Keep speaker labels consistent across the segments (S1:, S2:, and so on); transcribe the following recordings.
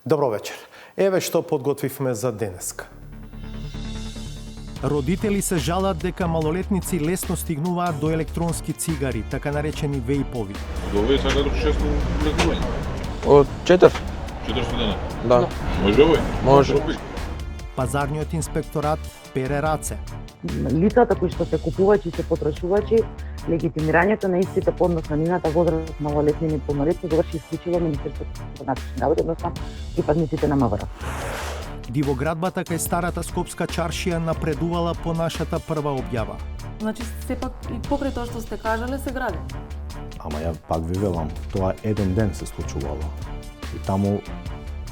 S1: Добро вечер. Еве што подготвивме за денеска. Родители се жалат дека малолетници лесно стигнуваат до електронски цигари, така наречени вејпови.
S2: Овој сака до 6 лекување.
S3: Од 4.
S2: 400 дена.
S3: Да.
S2: Може овој?
S3: Може.
S1: Пазарниот инспекторат пере раце.
S4: Лицата кои што се купувачи и се потрошувачи, легитимирањето на истите по однос на нивната возраст малолетни и полнолетни доврши исклучиво Министерството на внатрешни работи, односно припадниците на МВР.
S1: Дивоградбата кај старата Скопска чаршија напредувала по нашата прва објава.
S5: Значи, сепак и покрај тоа што сте кажале се гради.
S6: Ама ја пак ви велам, тоа еден ден се случувало. И таму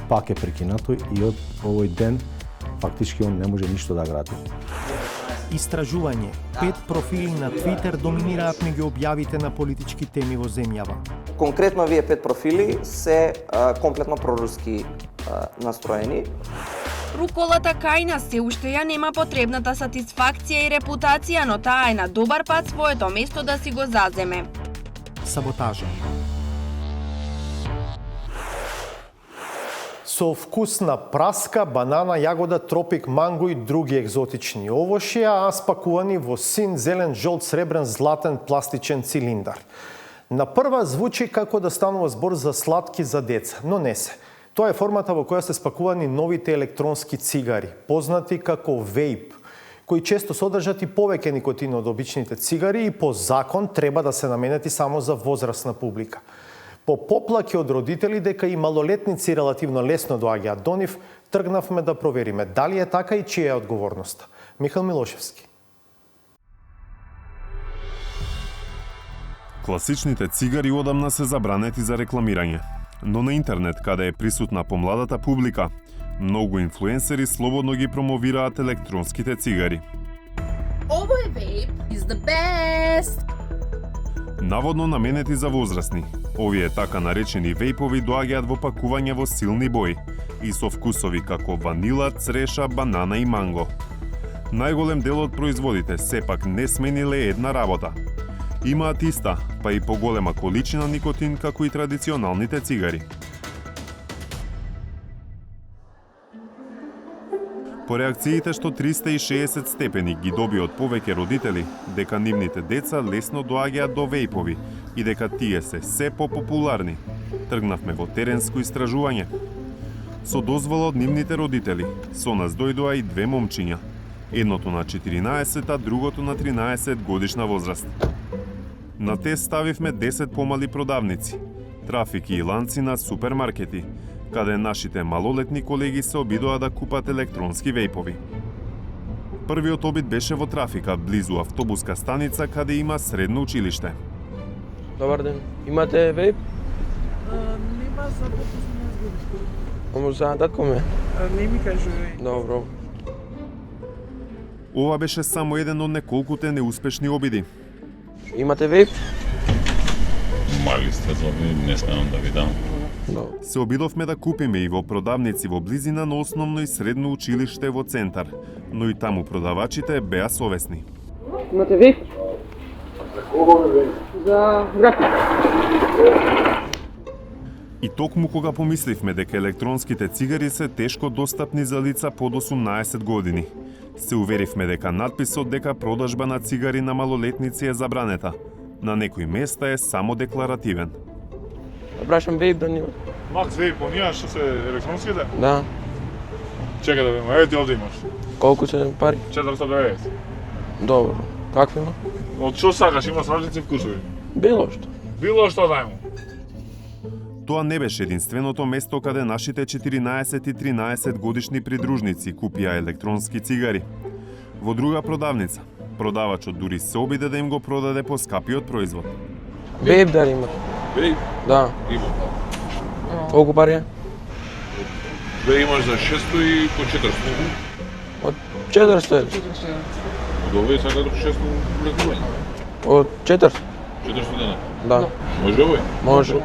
S6: пак е прекинато и од овој ден фактички он не може ништо да гради.
S1: Истражување. 5 профили на Твитер доминираат меѓу објавите на политички теми во земјава.
S7: Конкретно овие 5 профили се комплетно проруски настроени.
S8: Руколата Кајна се уште ја нема потребната сатисфакција и репутација, но таа е на добар пат своето место да си го заземе.
S1: Саботажа. Со вкус на праска, банана, јагода, тропик, манго и други екзотични овошја, а спакувани во син, зелен, жолт, сребрен, златен, пластичен цилиндар. На прва звучи како да станува збор за сладки за деца, но не се. Тоа е формата во која се спакувани новите електронски цигари, познати како вейп, кои често содржат и повеќе никотин од обичните цигари и по закон треба да се наменети само за возрастна публика. По поплаки од родители дека и малолетници релативно лесно доаѓаат до нив, тргнавме да провериме дали е така и чија е одговорноста. Михаил Милошевски.
S9: Класичните цигари одамна се забранети за рекламирање, но на интернет, каде е присутна помладата публика, многу инфлуенсери слободно ги промовираат електронските цигари.
S10: Овој вейп is the best!
S9: Наводно наменети за возрастни, овие така наречени вейпови доаѓаат во пакување во силни бои и со вкусови како ванила, цреша, банана и манго. Најголем дел од производите сепак не смениле една работа. Имаат иста, па и поголема количина никотин како и традиционалните цигари. По реакциите што 360 степени ги доби од повеќе родители дека нивните деца лесно доаѓаат до вејпови и дека тие се попопуларни, тргнавме во теренско истражување. Со дозвола од нивните родители, со нас дојдоа и 2 момчиња, едното на 14, а другото на 13 годишна возраст. На тест ставивме 10 помали продавници, трафики и ланци на супермаркети, каде нашите малолетни колеги се обидоа да купат електронски вејпови. Првиот обид беше во трафика, близу автобуска станица, каде има средно училиште.
S3: Добар ден. Имате вейп?
S11: Нема за по 18 годишни.
S3: Ама за татко ме?
S11: Не ми кажувај.
S3: Добро.
S9: Ова беше само еден од неколкуте неуспешни обиди.
S3: Имате вейп?
S2: Мали сте зони, не смеам да ви дам.
S9: Се обидовме да купиме и во продавници во близина на основно и средно училиште во центар, но и таму продавачите беа совесни.
S11: Имате вейп? За кого вейп? За график.
S9: И токму кога помисливме дека електронските цигари се тешко достапни за лица под 18 години, се уверивме дека надписот дека продажба на цигари на малолетници е забранета. На некои места е само декларативен.
S3: Прашам вейп да нема.
S2: Макс вейп, онија што се електронските?
S3: Да.
S2: Чекај да видиме, еве ти овде имаш.
S3: Колку се пари?
S2: 490.
S3: Добро. Какви има?
S2: Од што сакаш, има различни вкусови.
S3: Било што.
S2: Било што дајмо.
S9: Тоа не беше единственото место каде нашите 14 и 13 годишни придружници купија електронски цигари. Во друга продавница, продавачот дури се обиде да им го продаде по скапиот производ.
S3: Вейп дали има?
S2: Вейп?
S3: Да.
S2: Има.
S3: Колку пари е?
S2: Ве имаш за 600 и по 400.
S3: Од 400 е.
S2: Од овој сака до 600 лекување.
S3: Од 400?
S2: 400 дена.
S3: Да.
S2: Може овој?
S3: Може.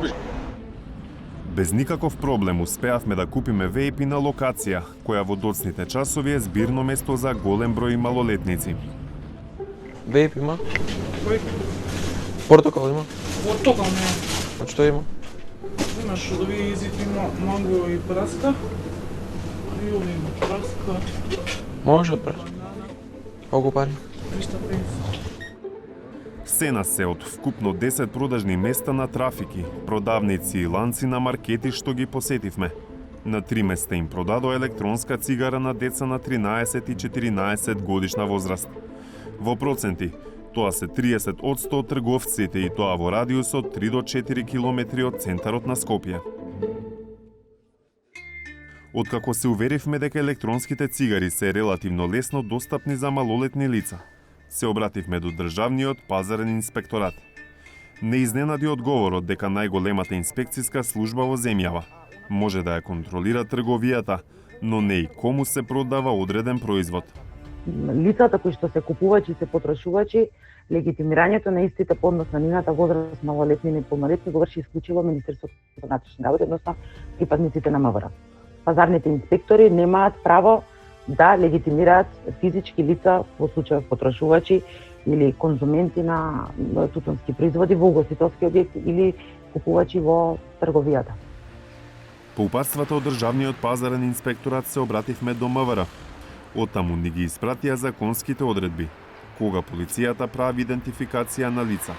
S9: Без никаков проблем успеавме да купиме вејпи на локација, која во доцните часови е збирно место за голем број малолетници.
S3: Вейп има?
S11: Кој?
S3: Портокал има?
S11: Портокал не.
S3: Од што има?
S11: Имаш од овие изити манго и праска. И овие праска.
S3: Може пред. Колку пари?
S11: 350.
S9: Сена се од вкупно 10 продажни места на трафики, продавници и ланци на маркети што ги посетивме. На 3 места им продадо електронска цигара на деца на 13 и 14 годишна возраст. Во проценти, тоа се 30% од трговците и тоа во радиус од 3 до 4 километри од центарот на Скопје. Откако се уверивме дека електронските цигари се релативно лесно достапни за малолетни лица, се обративме до Државниот пазарен инспекторат. Не изненади одговорот дека најголемата инспекциска служба во земјава може да ја контролира трговијата, но не и кому се продава одреден производ.
S4: Лицата кои што се купувачи и се потрошувачи, легитимирањето на истите по однос на нивната возраст, малолетни и неполнолетни, го врши исклучиво Министерството за внатрешни работи, односно припадниците на МВР. Пазарните инспектори немаат право да легитимираат физички лица во случај потрошувачи или конзументи на тутунски производи во угостителски објекти или купувачи во трговијата.
S9: По упатствата од Државниот пазарен инспекторат се обративме до МВР. Оттаму ни ги испратија законските одредби, кога полицијата прави идентификација на лица.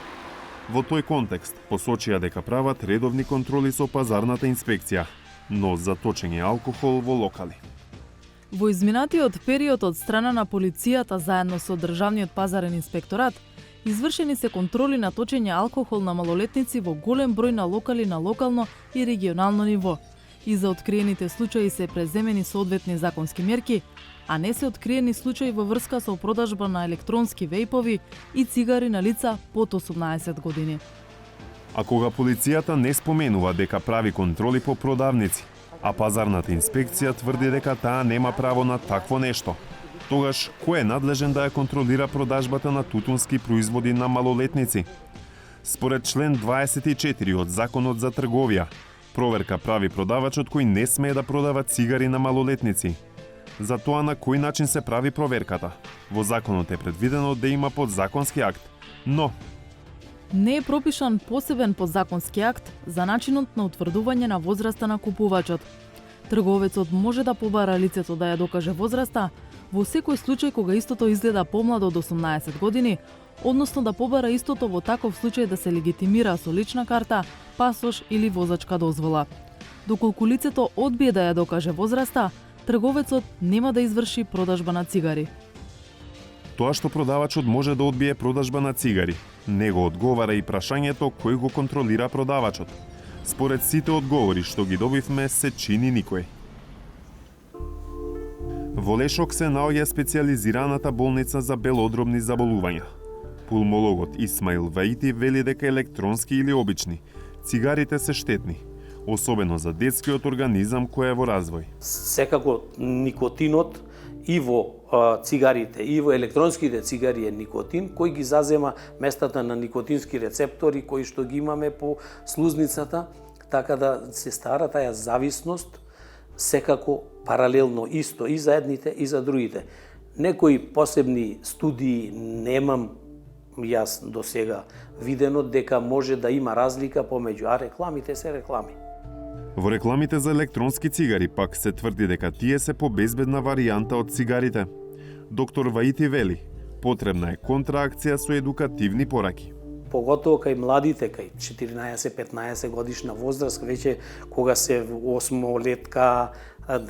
S9: Во тој контекст посочија дека прават редовни контроли со пазарната инспекција, но за точење алкохол во локали.
S5: Во изминатиот период од страна на полицијата заедно со Државниот пазарен инспекторат, извршени се контроли на точење алкохол на малолетници во голем број на локали на локално и регионално ниво. И за откриените случаи се преземени соодветни законски мерки, а не се откриени случаи во врска со продажба на електронски вејпови и цигари на лица под 18 години.
S9: А кога полицијата не споменува дека прави контроли по продавници, а пазарната инспекција тврди дека таа нема право на такво нешто, тогаш кој е надлежен да ја контролира продажбата на тутунски производи на малолетници? Според член 24 од Законот за трговија, проверка прави продавачот кој не смее да продава цигари на малолетници. За тоа на кој начин се прави проверката? Во законот е предвидено да има подзаконски акт, но
S5: Не е пропишан посебен подзаконски акт за начинот на утврдување на возраста на купувачот. Трговецот може да побара лицето да ја докаже возраста во секој случај кога истото изгледа помладо од 18 години, односно да побара истото во таков случај да се легитимира со лична карта, пасош или возачка дозвола. Доколку лицето одбие да ја докаже возраста, трговецот нема да изврши продажба на цигари.
S9: тоа што продавачот може да одбие продажба на цигари, него одговара и прашањето кој го контролира продавачот. Според сите одговори што ги добивме, се чини никој. Во Лешок се наоѓа специјализираната болница за белодробни заболувања. Пулмологот Исмаил Ваити вели дека електронски или обични, цигарите се штетни, особено за детскиот организам кој е во развој.
S12: Секако никотинот и во цигарите, и во електронските цигари е никотин, кој ги зазема местата на никотински рецептори кои што ги имаме по слузницата, така да се стара таа зависност секако паралелно исто и за едните и за другите. Некои посебни студии немам јас до сега видено дека може да има разлика помеѓу, а рекламите се реклами.
S9: Во рекламите за електронски цигари пак се тврди дека тие се побезбедна варијанта од цигарите. Доктор Ваити вели, потребна е контраакција со едукативни пораки.
S12: Поготово кај младите, кај 14-15 годишна возраст, веќе кога се 8-летка,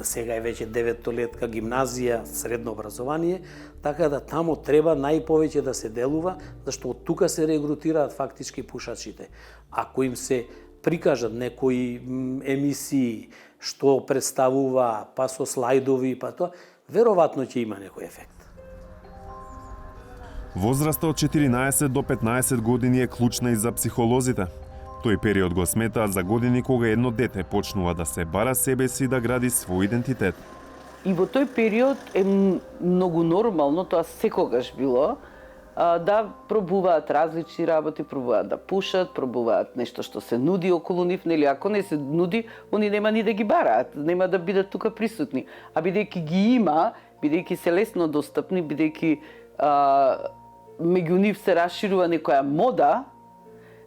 S12: сега е веќе 9-летка гимназија, средно образование, така да тамо треба најповеќе да се делува, зашто од тука се регрутираат фактички пушачите. Ако им се прикажат некои емисии што представува, па со слайдови, па тоа, веројатно ќе има некој ефект.
S9: Возраста од 14 до 15 години е клучна и за психолозите. Тој период го сметаат за години кога едно дете почнува да се бара себе си да гради свој идентитет.
S13: И во тој период е многу нормално, тоа секогаш било, да пробуваат различни работи, пробуваат да пушат, пробуваат нешто што се нуди околу нив, нели ако не се нуди, они нема ни да ги бараат, нема да бидат тука присутни. А бидејќи ги има, бидејќи се лесно достапни, бидејќи меѓу нив се расширува некоја мода,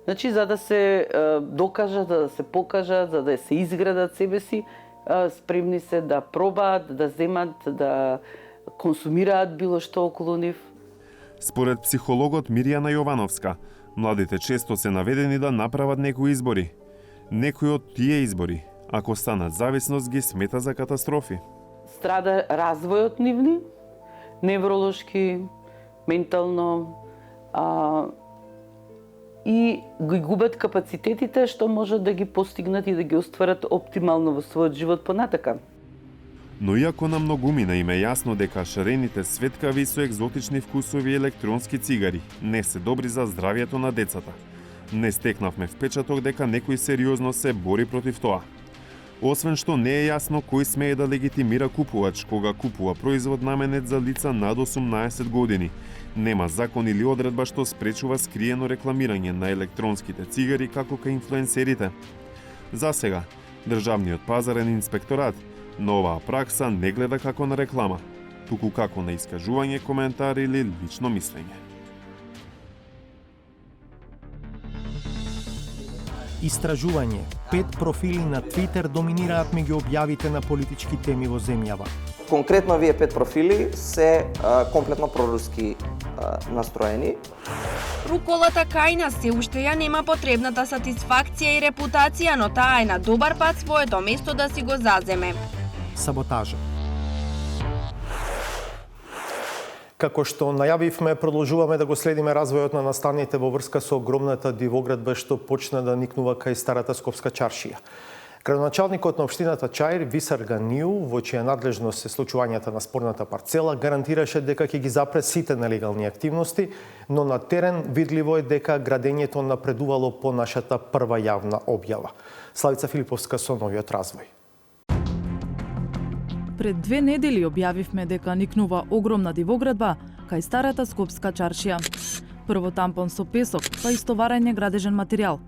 S13: Значи, за да се докажат, за да се покажат, за да се изградат себе си, спремни се да пробаат, да земат, да консумираат било што околу нив.
S9: Според психологот Мирјана Јовановска, младите често се наведени да направат некои избори. Некои од тие избори, ако станат зависност, ги смета за катастрофи.
S13: Страда развојот нивни, невролошки, ментално, и ги губат капацитетите што можат да ги постигнат и да ги остварат оптимално во својот живот понатака.
S9: Но иако на многумина им е јасно дека шарените светкави со екзотични вкусови електронски цигари не се добри за здравјето на децата, не стекнавме впечаток дека некој сериозно се бори против тоа. Освен што не е јасно кој смее да легитимира купувач кога купува производ наменет за лица над 18 години. Нема закон или одредба што спречува скриено рекламирање на електронските цигари како кај инфлуенсерите. За сега, Државниот пазарен инспекторат на оваа пракса не гледа како на реклама, туку како на искажување, коментар или лично мислење.
S1: Истражување. 5 профили на Твитер доминираат меѓу објавите на политички теми во земјава.
S7: Конкретно овие 5 профили се комплетно проруски настроени.
S8: Руколата Кајна се уште ја нема потребната сатисфакција и репутација, но таа е на добар пат своето место да си го заземе.
S1: Саботажа. Како што најавивме, продолжуваме да го следиме развојот на настаните во врска со огромната дивоградба што почна да никнува кај старата Скопска чаршија. Градоначалникот на општината Чаир, Висар Ганиу, во чија надлежност се случувањата на спорната парцела, гарантираше дека ќе ги запре сите нелегални активности, но на терен видливо е дека градењето напредувало по нашата прва јавна објава. Славица Филиповска со новиот развој.
S5: Пред 2 недели објавивме дека никнува огромна дивоградба кај старата Скопска чаршија. Прво тампон со песок, па истоварање градежен материјал.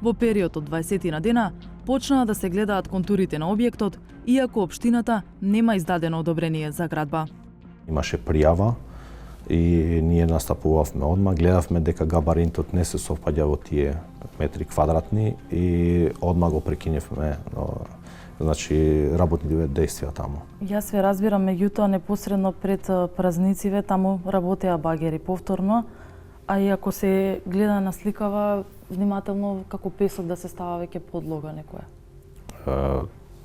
S5: Во период од 20 на дена почнаа да се гледаат контурите на објектот, иако општината нема издадено одобрение за градба.
S6: Имаше пријава и ние настапувавме одма, гледавме дека габаритот не се совпаѓа во тие метри квадратни и одма го прекиневме. Значи, работните действија таму.
S5: Јас ве разбирам, меѓутоа непосредно пред празнициве таму работеа багери повторно, а и ако се гледа на сликава, внимателно како песок да се става веќе подлога некоја.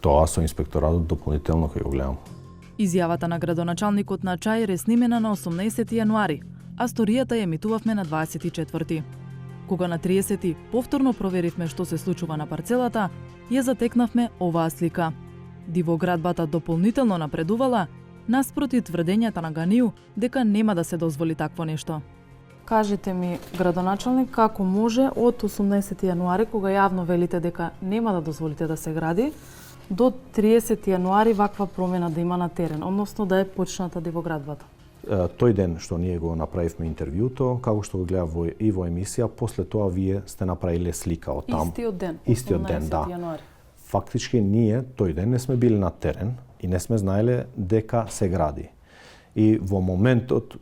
S6: Тоа со инспекторатот дополнително ќе го гледам.
S5: Изјавата на градоначалникот на Чаир е снимена на 18 јануари, а сторијата ја емитувавме на 24. Кога на 30 повторно проверивме што се случува на парцелата, ја затекнавме оваа слика. Дивоградбата дополнително напредувала, наспроти тврдењата на Ганиу дека нема да се дозволи такво нешто. Кажете ми, градоначалник, како може од 18 јануари, кога јавно велите дека нема да дозволите да се гради, до 30 јануари ваква промена да има на терен, односно да е почната дивоградбата?
S6: Тој ден што ние го направивме интервјуто, како што го гледав и во емисија, после тоа вие сте направиле слика од таму.
S5: Истиот ден,
S6: да.
S5: јануари.
S6: Фактички ние тој ден не сме били на терен и не сме знаеле дека се гради. И во моментот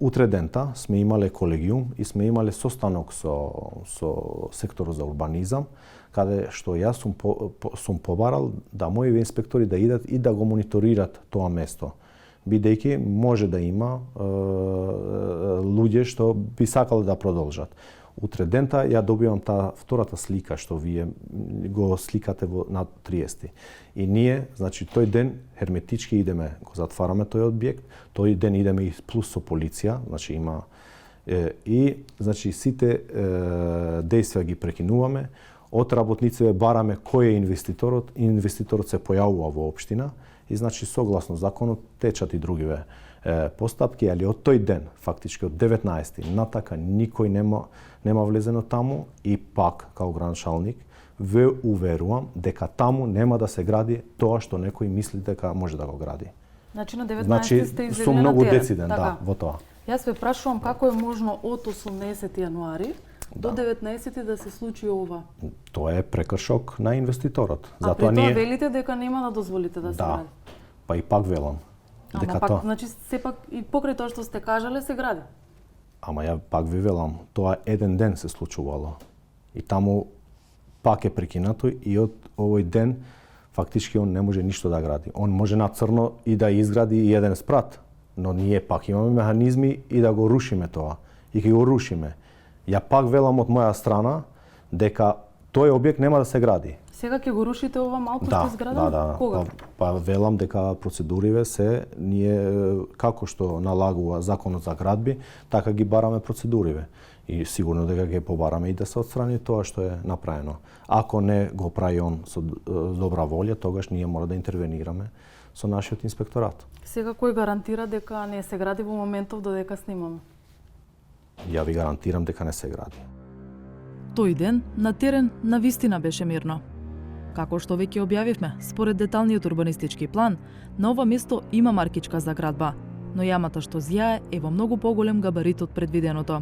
S6: утре дента сме имале колегиум и сме имале состанок со секторот за урбанизам, каде што јас сум побарал да моите инспектори да идат и да го мониторират тоа место, бидејќи може да има луѓе што би сакале да продолжат. Утре дента ја добивам таа втората слика што вие го сликате на 30. И ние, значи тој ден херметички идеме, го затвараме тој објект, тој ден идеме и плюс со полиција, значи има и значи сите действија ги прекинуваме. Од работниците бараме кој е инвеститорот, инвеститорот се појавува во општина и значи согласно законот течат и другиве постапки, али од тој ден, фактички од 19 натака никој нема влезено таму и пак као градоначалник ве уверувам дека таму нема да се гради тоа што некој мисли дека може да го гради.
S5: Значи на 19 сте излезли
S6: сум
S5: на
S6: многу
S5: терен.
S6: дециден, да, во тоа.
S5: Јас ве прашувам како е можно од 18 јануари до 19 да се случи ова?
S6: Тоа е прекршок на инвеститорот.
S5: А при тоа велите дека нема да дозволите да се гради?
S6: Па и пак велам.
S5: Ама пак, значи, сепак и покрај тоа што сте кажале, се гради?
S6: Ама ја пак ви велам, тоа еден ден се случувало. И таму пак е прекинато и од овој ден фактички он не може ништо да гради. Он може на црно и да изгради и еден спрат, но ние пак имаме механизми и да го рушиме тоа. И ќе го рушиме. Ја пак велам од моја страна дека тој објект нема да се гради.
S5: Сега ќе го рушите ова малку
S6: Да,
S5: што изградено?
S6: да.
S5: Кога?
S6: Па велам дека процедуриве се ние како што налагува законот за градби, така ги бараме процедуриве. И сигурно дека ќе побараме и да се отстрани тоа што е направено. Ако не го прави он со добра волја, тогаш ние мора да интервенираме со нашиот инспекторат.
S5: Сега кој гарантира дека не се гради во моментов додека снимаме?
S6: Ја ви гарантирам дека не се гради.
S5: Тој ден на терен навистина беше мирно. Како што веќе објавивме, според деталниот урбанистички план, на ова место има маркичка за градба, но јамата што зјае е во многу поголем габарит од предвиденото.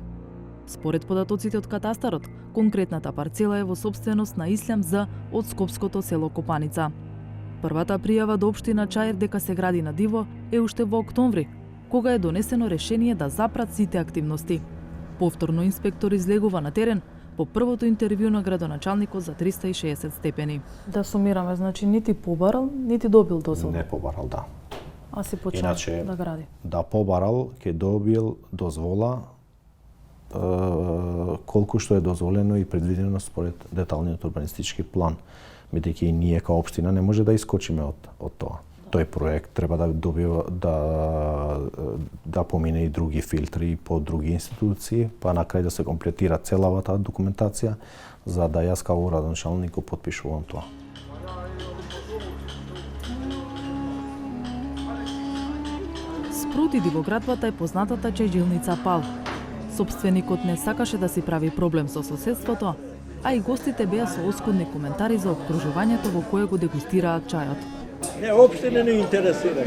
S5: Според податоците од катастарот, конкретната парцела е во сопственост на Ислам З од скопското село Копаница. Првата пријава до општина Чаир дека се гради на диво е уште во октомври, кога е донесено решение да запрат сите активности. Повторно инспектор излегува на терен по првото интервју на градоначалникот за 360 степени. Да сумираме, значи нити побарал, нити добил дозвола.
S6: Не побарал, да.
S5: А си почна да гради.
S6: Да побарал, ќе добил дозвола колку што е дозволено и предвидено според деталниот урбанистички план, бидејќи и ние као општина не може да искочиме од тоа. Тој проект треба да добива да помине и други филтри по други институции, па на крај да се комплетира целавата документација за да јас као градоначалник го потпишувам тоа.
S5: Спроти дивоградбата е познатата чајджилница Пал. Собственикот не сакаше да си прави проблем со соседството, а и гостите беа со оскудни коментари за обкружувањето во кое го дегустираат чајот.
S14: Не, опште не интересира.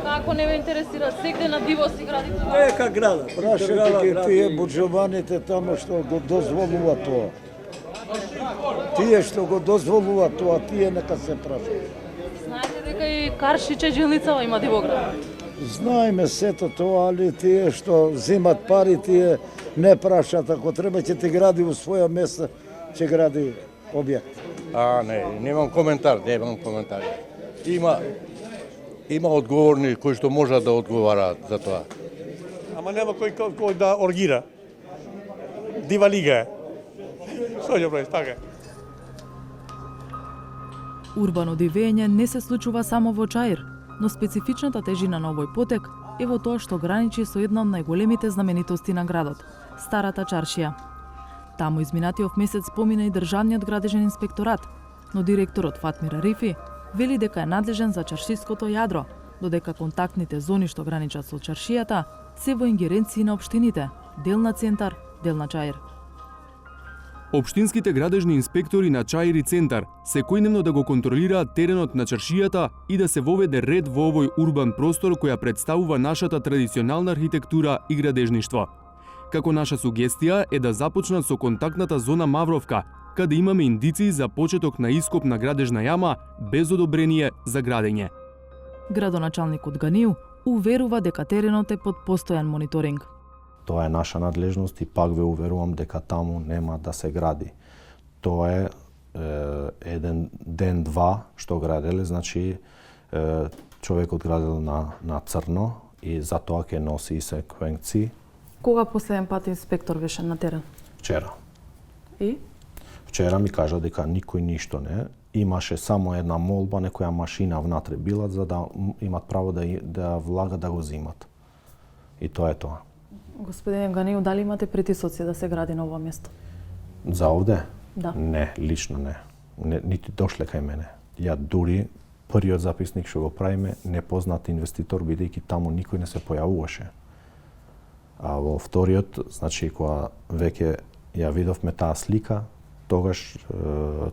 S5: Како не ве интересира? Сегде на диво си гради тоа?
S14: Нека града. Прашате ги тие буџованите тамо што го дозволува тоа. Тие што го дозволува тоа, тие нека се прашат.
S5: Знаете дека и Карши чајджилница има дивоград?
S14: Знаеме сето тоа, али тие што земат пари, тие не прашат. Ако треба ќе ти гради во своја место, ќе гради објект.
S15: Немам коментар. Има одговорни кои што можат да одговараат за тоа.
S16: Ама нема кој да оргира. Дива лига е. Што ќе правиш, така?
S5: Урбано дивење не се случува само во Чаир, но специфичната тежина на овој потек е во тоа што граничи со една од најголемите знаменитости на градот – Старата чаршија. Таму изминатиот месец помина и Државниот градежен инспекторат, но директорот Фатмир Арифи вели дека е надлежен за чаршиското јадро, додека контактните зони што граничат со чаршијата се во ингеренции на општините, дел на Центар, дел на Чаир.
S17: Општинските градежни инспектори на Чаир и Центар секојдневно да го контролираат теренот на чаршијата и да се воведе ред во овој урбан простор која представува нашата традиционална архитектура и градежништво. Како наша сугестија е да започнат со контактната зона Мавровка, каде имаме индиции за почеток на ископ на градежна јама без одобрение за градење.
S5: Градоначалникот Ганију уверува дека теренот е под постојан мониторинг.
S6: Тоа е наша надлежност и пак ве уверувам дека таму нема да се гради. Тоа е еден ден-два што граделе, значи човекот градел на црно и за тоа ќе носи и секвенци.
S5: Кога последен пат инспектор беше на терен?
S6: Вчера.
S5: И?
S6: Вчера ми кажа дека никој ништо не. Имаше само една молба, некоја машина внатре била за да имат право да влагат да го зимат. И тоа е тоа.
S5: Господин Ганију, дали имате притисоци да се гради на ова место?
S6: За овде?
S5: Да.
S6: Не, лично не. Нити дошле кај мене. Ја дури првиот записник што го правиме, непознат инвеститор, бидејќи таму никој не се појавуваше. А во вториот, значи кога веќе ја видовме таа слика, тогаш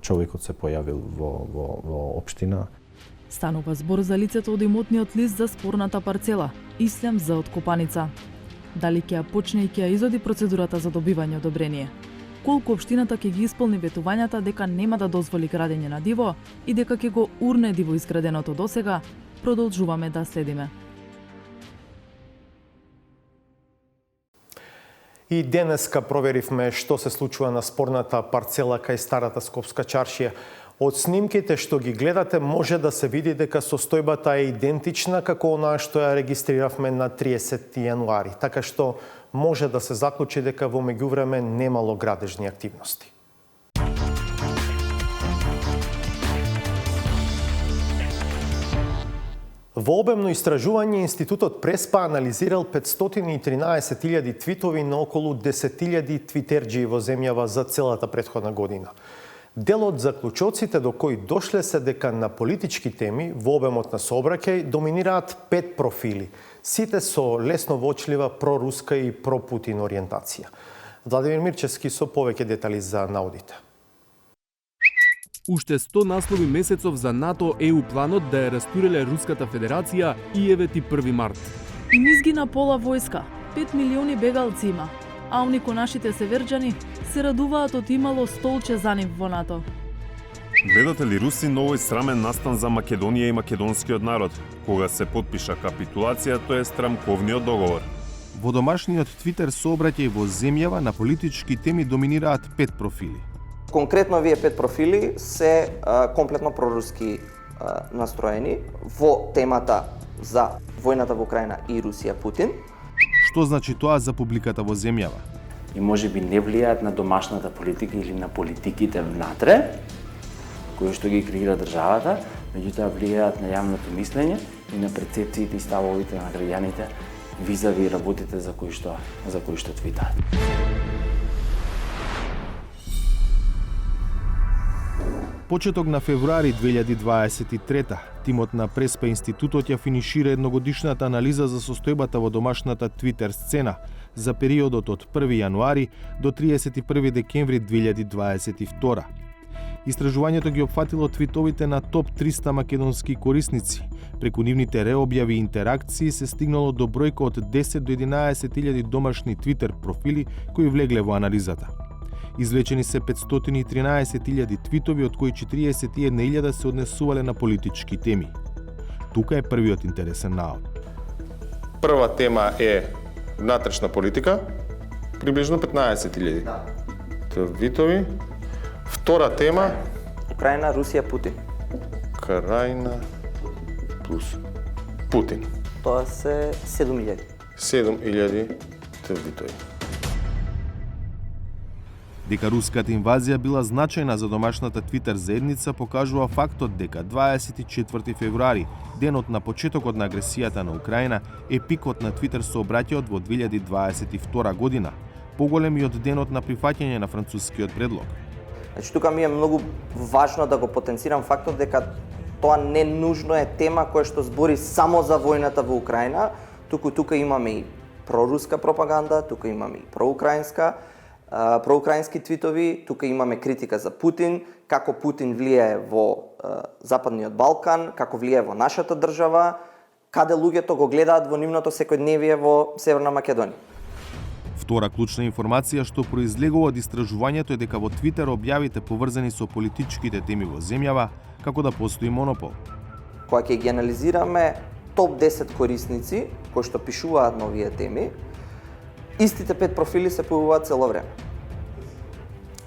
S6: човекот се појавил во општина.
S5: Станува збор за лицето од имотниот лист за спорната парцела, Ислам З од Копаница. Дали ќе ја почне и ќе ја изоди процедурата за добивање одобрение? Колку општината ќе ги исполни ветувањата дека нема да дозволи градење на диво и дека ќе го урне диво изграденото досега, продолжуваме да следиме.
S1: И денеска проверивме што се случува на спорната парцела кај старата Скопска чаршија. Од снимките што ги гледате може да се види дека состојбата е идентична како онаа што ја регистриравме на 30 јануари, така што може да се заклучи дека во меѓувреме немало градежни активности. Во обемно истражување Институтот Преспа анализирал 513.000 твитови на околу 10.000 твитерџии во земјава за целата претходна година. Дел од заклучоците до кои дошле се дека на политички теми во обемот на сообраќај доминираат 5 профили, сите со лесно вочлива проруска и пропутин ориентација. Владимир Мирчевски со повеќе детали за наудите.
S17: Уште 100 наслови месецов за НАТО-ЕУ планот да ја растуреле Руската Федерација и евети 1 март.
S5: И низгина пола војска, 5 милиони бегалци има, а унико нашите северџани се радуваат од имало столче за нив во НАТО.
S9: Гледате ли руси новој срамен настан за Македонија и македонскиот народ, кога се потпиша капитулација, тоа е рамковниот договор.
S18: Во домашниот Твитер сообраќај во земјава на политички теми доминираат 5 профили.
S7: Конкретно овие 5 профили се комплетно проруски настроени во темата за војната во Украина и Русија Путин.
S18: Што значи тоа за публиката во земјава?
S19: И може би не влијаат на домашната политика или на политиките внатре, кои што ги креира државата, меѓутоа влијаат на јавното мислење и на перцепциите и ставовите на граѓаните визави работите за кои што твитаат.
S18: Почеток на февруари 2023, тимот на Преспа Институтот ја финишира едногодишната анализа за состојбата во домашната Твитер сцена за периодот од 1 јануари до 31 декември 2022. Истражувањето ги опфатило твитовите на топ 300 македонски корисници. Преку нивните реобјави и интеракции се стигнало до бројка од 10 до 11.000 домашни Твитер профили кои влегле во анализата. Извлечени се 513.000 твитови, од кои 41.000 се однесувале на политички теми. Тука е првиот интересен наод.
S20: Прва тема е внатрешна политика, приближно 15.000 твитови. Втора тема
S7: Украина, Русија, Путин.
S20: Украина плюс Путин.
S7: Тоа се 7.000.
S20: 7.000 твитови.
S18: Дека руската инвазија била значајна за домашната Твитер заедница покажува фактот дека 24 февруари, денот на почетокот на агресијата на Украина, е пикот на Твитер сообраќајот во 2022 година, поголем и од денот на прифаќање на францускиот предлог.
S7: Значи, тука ми е многу важно да го потенцирам фактот дека тоа не нужно е тема која што збори само за војната во Украина, тука имаме и проруска пропаганда, тука имаме и проукраински твитови, тука имаме критика за Путин, како Путин влијае во Западниот Балкан, како влијае во нашата држава, каде луѓето го гледаат во нивното секојдневие во Северна Македонија.
S18: Втора клучна информација што произлегува од истражувањето е дека во Твитер објавите поврзани со политичките теми во земјава, како да постои монопол.
S7: Кога ќе ги анализираме топ 10 корисници кои што пишуваат на овие теми, истите 5 профили се појавуваат цело време.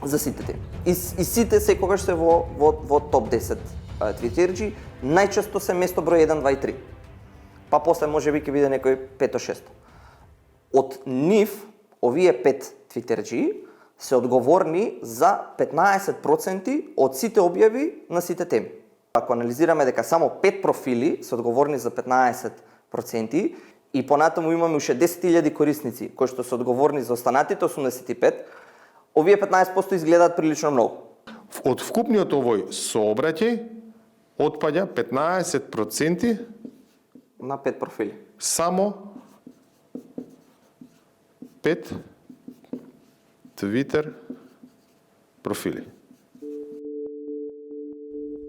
S7: За сите теми. И сите секогаш се во топ 10 твитерџи, најчесто се место број 1, 2 и 3. Па после можеби ќе биде некој 5-6. Од нив, овие 5 твитерџи се одговорни за 15% од сите објави на сите теми. Ако анализираме дека само 5 профили се одговорни за 15%, и понатаму имаме уште 10.000 корисници кои што се одговорни за останатите 85, овие 15% изгледаат прилично многу.
S20: Од вкупниот овој сообраќај отпаѓа 15%
S7: на 5 профили.
S20: Само 5 Twitter профили.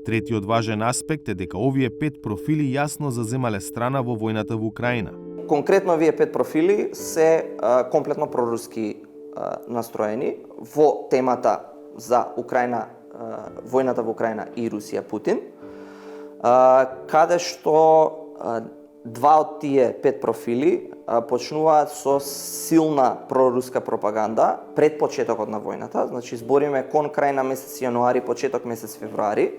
S18: Третиот важен аспект е дека овие 5 профили јасно заземале страна во војната во Украина.
S7: Конкретно овие 5 профили се комплетно проруски настроени во темата за Украина, војната во Украина и Русија Путин, каде што два од тие 5 профили почнуваат со силна проруска пропаганда пред почетокот на војната, значи збориме кон крај на месец јануари, почеток месец февруари.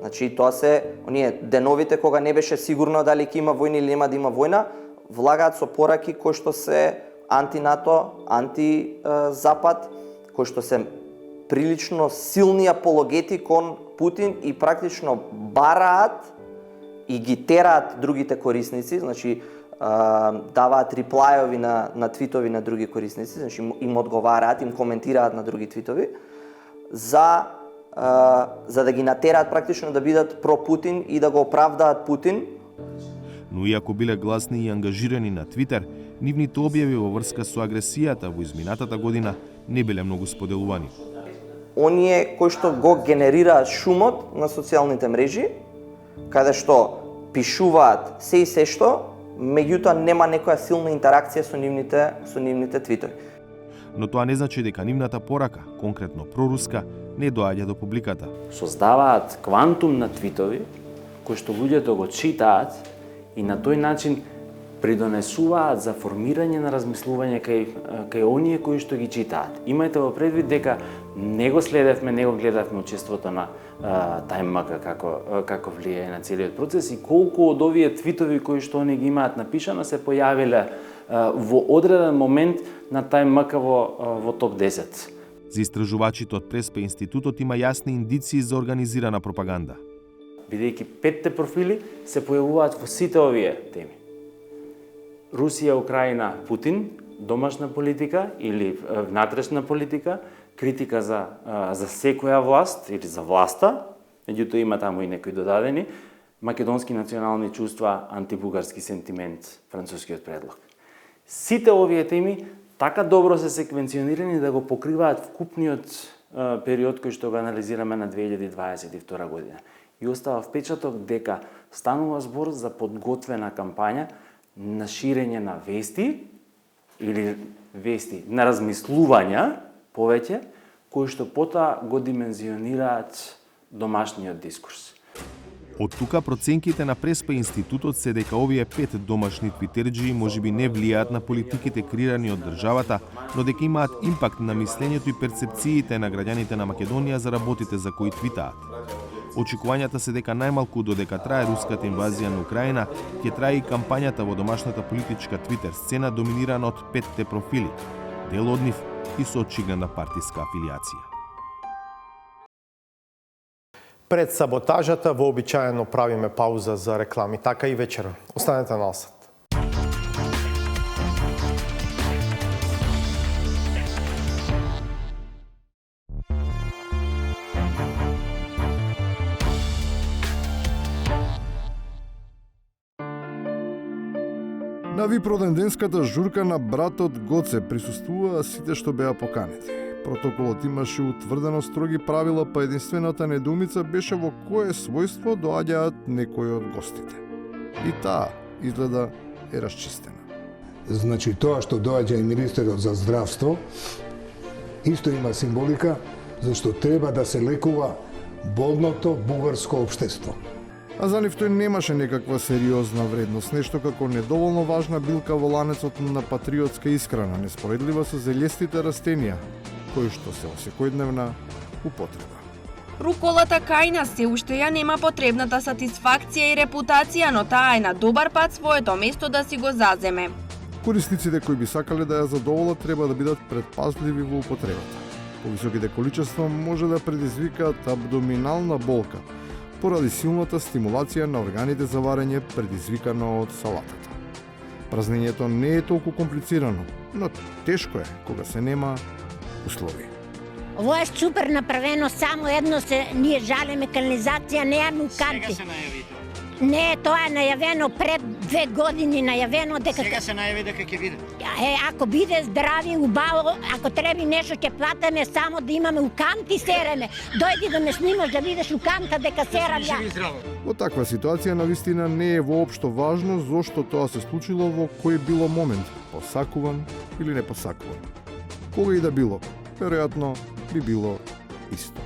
S7: Значи тоа се оние деновите кога не беше сигурно дали ќе има војна или нема да има војна, влагаат со пораки кои што се анти-НАТО, анти-Запад, кои што се прилично силни апологети кон Путин и практично бараат и ги тераат другите корисници, значи даваат реплајови на твитови на други корисници, значи им одговараат, им коментираат на други твитови, за да ги натераат практично да бидат про Путин и да го оправдаат Путин.
S18: Но иако биле гласни и ангажирани на Твитер, нивните објави во врска со агресијата во изминатата година не биле многу споделувани.
S7: Оние кои што го генерираат шумот на социјалните мрежи, каде што пишуваат се и се што, меѓутоа нема некоја силна интеракција со нивните твитови.
S18: Но тоа не значи дека нивната порака, конкретно проруска, не доаѓа до публиката.
S19: Создаваат квантум на твитови кои што луѓето го читаат и на тој начин придонесуваат за формирање на размислување кај оние кои што ги читаат. Имајте во предвид дека не го следевме, не го гледавме учеството на TimeMK како влијае на целиот процес и колку од овие твитови кои што они ги имаат напишано се појавиле во одреден момент на TimeMK во топ 10.
S18: За истражувачите од Преспа институтот има јасни индиции за организирана пропаганда.
S19: Бидејќи 5 профили се појавуваат во сите овие теми. Русија, Украина, Путин, домашна политика или внатрешна политика, критика за секоја власт или за власта, меѓутоа има таму и некои додадени, македонски национални чувства, антибугарски сентимент, францускиот предлог. Сите овие теми така добро се секвенционирани да го покриваат вкупниот период кој што го анализираме на 2022 година. И остава впечаток дека станува збор за подготвена кампања на ширење на вести или вести на размислувања повеќе, кои што потоа го димензионираат домашниот дискурс.
S18: Од тука проценките на Преспа институтот се дека овие 5 домашни твитерџии можеби не влијаат на политиките креирани од државата, но дека имаат импакт на мислењето и перцепциите на граѓаните на Македонија за работите за кои твитаат. Очекувањата се дека најмалку додека трае руската инвазија на Украина, ќе трае и кампањата во домашната политичка твитер сцена доминирана од 5 профили, дел од нив и со очигледна партиска афилијација.
S1: Пред саботажата вообичаено правиме пауза за реклами, така и вечера. Останете на осад.
S21: На випроденденската журка на братот Гоце присуствуваа сите што беа поканети. Протоколот имаше утврдено строги правила, па единствената недоумица беше во кое својство доаѓаат некои од гостите. И таа изгледа е расчистена.
S22: Значи тоа што доаѓа и министерот за здравство исто има символика, зашто треба да се лекува болното бугарско општество.
S21: А за нив тој немаше некаква сериозна вредност, нешто како недоволно важна билка во ланецот на патриотска исхрана, неспоредлива со зелестите растенија, кои што се во секојдневна употреба.
S8: Руколата кај нас се уште ја нема потребната сатисфакција и репутација, но таа е на добар пат своето место да си го заземе.
S21: Корисниците кои би сакале да ја задоволат треба да бидат предпазливи во употребата. Повисоките количества може да предизвикаат абдоминална болка, поради силната стимулација на органите за варење предизвикано од салатата. Празнењето не е толку комплицирано, но тешко е кога се нема услови.
S23: Ово е супер направено, само едно се ние жалиме канализација, неаме канти.
S24: Сега се најавите.
S23: Не, тоа е најавено пред 2 години, најавено дека...
S24: Сега се најави дека ќе биде.
S23: Ако биде здрави, убаво, ако треби нешто ќе платаме, само да имаме у канти сереме. Дојди да ме снимаш да видиш у канта дека серам ја.
S21: Во таква ситуација навистина не е воопшто важно зошто тоа се случило во кој било момент, посакуван или не посакуван. Кога и да било, веројатно би било исто.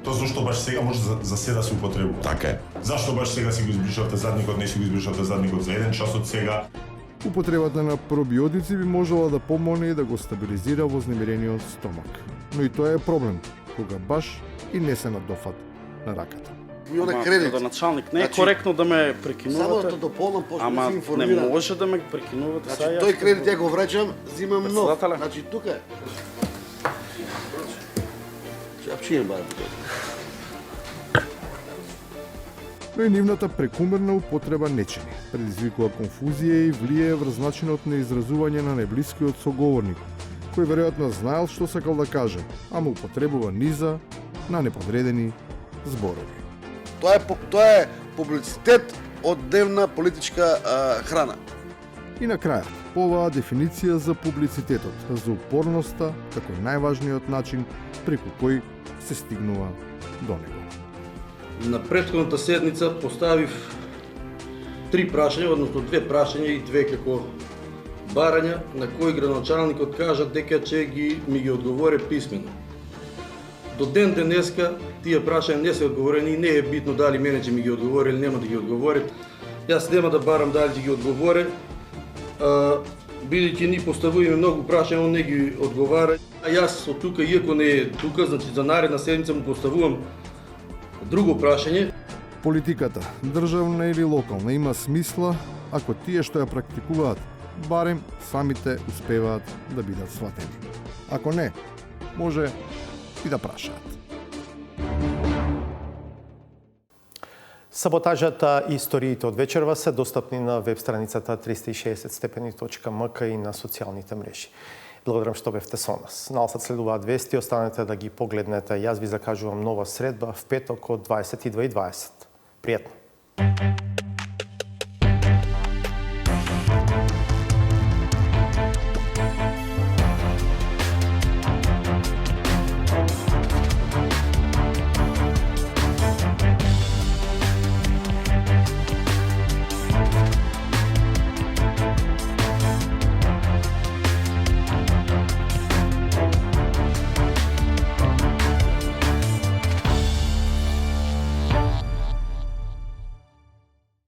S2: Тоа зашто баш сега може за се да се употребува?
S21: Така е.
S2: Зашто баш сега си го избришавте задникот, не си го избришавте задникот за 1 час од сега?
S21: Употребата на пробиотици би можела да помогне и да го стабилизира вознемирениот стомак. Но и тоа е проблем, кога баш и не се надофат на раката.
S3: И оне кредит.
S10: Началник, не е коректно да ме прекинувате.
S3: Само да дополнам, почне да
S10: Ама
S3: се
S10: не
S3: информира.
S10: може да ме прекинувате.
S3: Значи, тој кредит ја го враќам, зимам нов. Значи, тука е. Чапчиен барам.
S21: Но и нивната прекумерна употреба не чини. Предизвикува конфузија и влијае врз начинот на изразување на најблискиот соговорник, кој веројатно знаел што сакал да каже, ама употребува низа на неподредени зборови.
S3: Тоа е публицитет од дневна политичка храна.
S21: И на крајот, по оваа дефиниција за публицитетот, за упорноста како најважниот начин преку кој се стигнува до него.
S24: На претходната седница поставив 3 прашања, односно 2 прашања и 2 како барања, на кои градоначалникот кажа дека ќе ми ги одговори писмено. До ден денеска тие прашања не се одговорени и не е битно дали мене ќе ми ги одговори или нема да ги одговори. Јас нема да барам дали ќе ги одговори, бидејќи ни поставуваме многу прашања, он не ги одговара. А јас од тука, иако не е тука, значи за наредна седница му поставувам друго прашање.
S21: Политиката, државна или локална, има смисла ако тие што ја практикуваат, барем самите успеваат да бидат сватени. Ако не, може и да прашаат.
S1: Саботажата и историите од вечерва се достапни на веб страницата 360stepeni.mk и на социјалните мрежи. Благодарам што бевте со нас. Налсад следуваат вести, останете да ги погледнете. Јас ви закажувам нова средба в петок од 22:20. Пријатно!